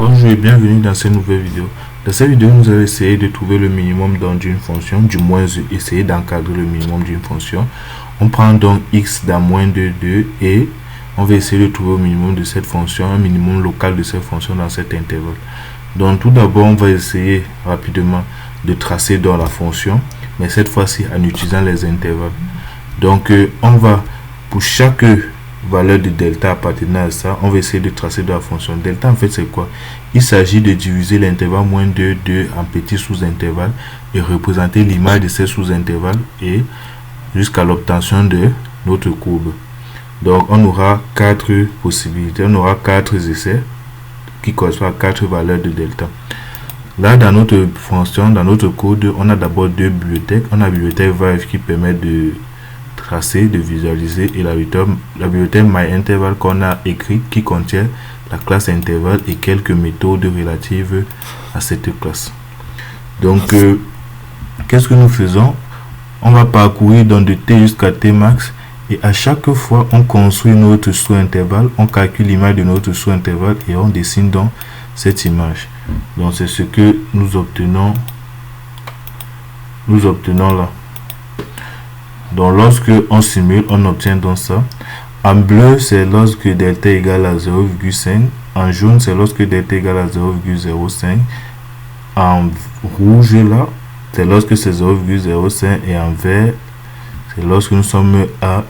Bonjour et bienvenue dans cette nouvelle vidéo. Dans cette vidéo, nous allons essayer de trouver le minimum d'une fonction, du moins essayer d'encadrer le minimum d'une fonction. On prend donc x dans moins de 2 et on va essayer de trouver le minimum de cette fonction, un minimum local de cette fonction dans cet intervalle. Donc tout d'abord, on va essayer rapidement de tracer dans la fonction, mais cette fois-ci en utilisant les intervalles. Donc on va, pour chaque valeur de delta appartenant à ça, on va essayer de tracer de la fonction. Delta en fait c'est quoi? Il s'agit de diviser l'intervalle moins 2 en petits sous-intervalles et représenter l'image de ces sous-intervalles et jusqu'à l'obtention de notre courbe. Donc on aura 4 possibilités, on aura 4 essais qui correspondent à 4 valeurs de delta. Là dans notre fonction, dans notre code, on a d'abord deux bibliothèques. On a la bibliothèque Vive qui permet de tracer, de visualiser, et la bibliothèque MyInterval qu'on a écrite qui contient la classe intervalle et quelques méthodes relatives à cette classe. Donc qu'est-ce que nous faisons? On va parcourir donc de t jusqu'à t max et à chaque fois on construit notre sous-intervalle, on calcule l'image de notre sous-intervalle et on dessine donc cette image. Donc c'est ce que nous obtenons là. Donc lorsque on simule, on obtient donc ça. En bleu, c'est lorsque delta égale à 0,5. En jaune, c'est lorsque delta égale à 0,05. En rouge, là, c'est lorsque c'est 0,05. Et en vert, c'est lorsque nous sommes à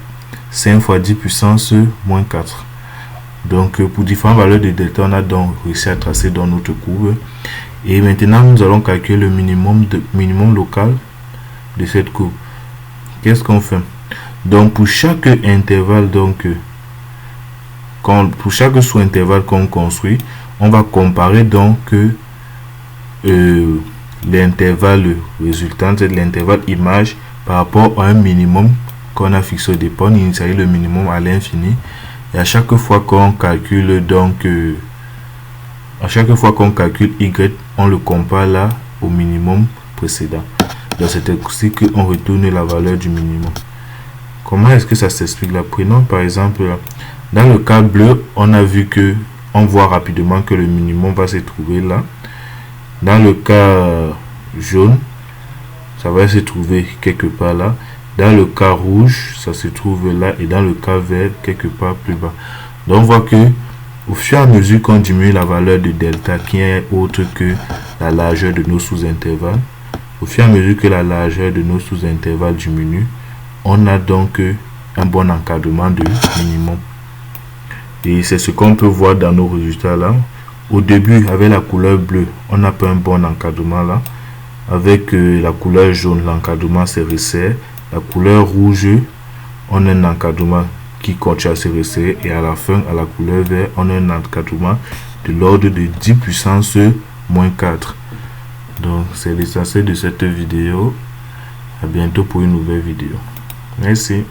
5 fois 10 puissance moins 4. Donc pour différentes valeurs de delta, on a donc réussi à tracer dans notre courbe. Et maintenant, nous allons calculer le minimum local de cette courbe. Qu'est-ce qu'on fait? Donc pour chaque intervalle, pour chaque sous-intervalle qu'on construit, on va comparer donc l'intervalle résultant, c'est l'intervalle image par rapport à un minimum qu'on a fixé au départ. On initialise le minimum à l'infini et à chaque fois qu'on calcule y, on le compare là au minimum précédent. Donc c'est ainsi qu'on retourne la valeur du minimum. Comment est-ce que ça s'explique là? Prenons par exemple, dans le cas bleu, on a vu que, on voit rapidement que le minimum va se trouver là. Dans le cas jaune, ça va se trouver quelque part là. Dans le cas rouge, ça se trouve là. Et dans le cas vert, quelque part plus bas. Donc on voit que au fur et à mesure qu'on diminue la valeur de delta, qui est autre que la largeur de nos sous-intervalles, au fur et à mesure que la largeur de nos sous-intervalles diminue, on a donc un bon encadrement de minimum. Et c'est ce qu'on peut voir dans nos résultats là. Au début, avec la couleur bleue, on n'a pas un bon encadrement là. Avec la couleur jaune, l'encadrement se resserre. La couleur rouge, on a un encadrement qui continue à se resserrer. Et à la fin, à la couleur vert, on a un encadrement de l'ordre de 10 puissance moins 4. Donc c'est l'essentiel de cette vidéo. À bientôt pour une nouvelle vidéo. Merci.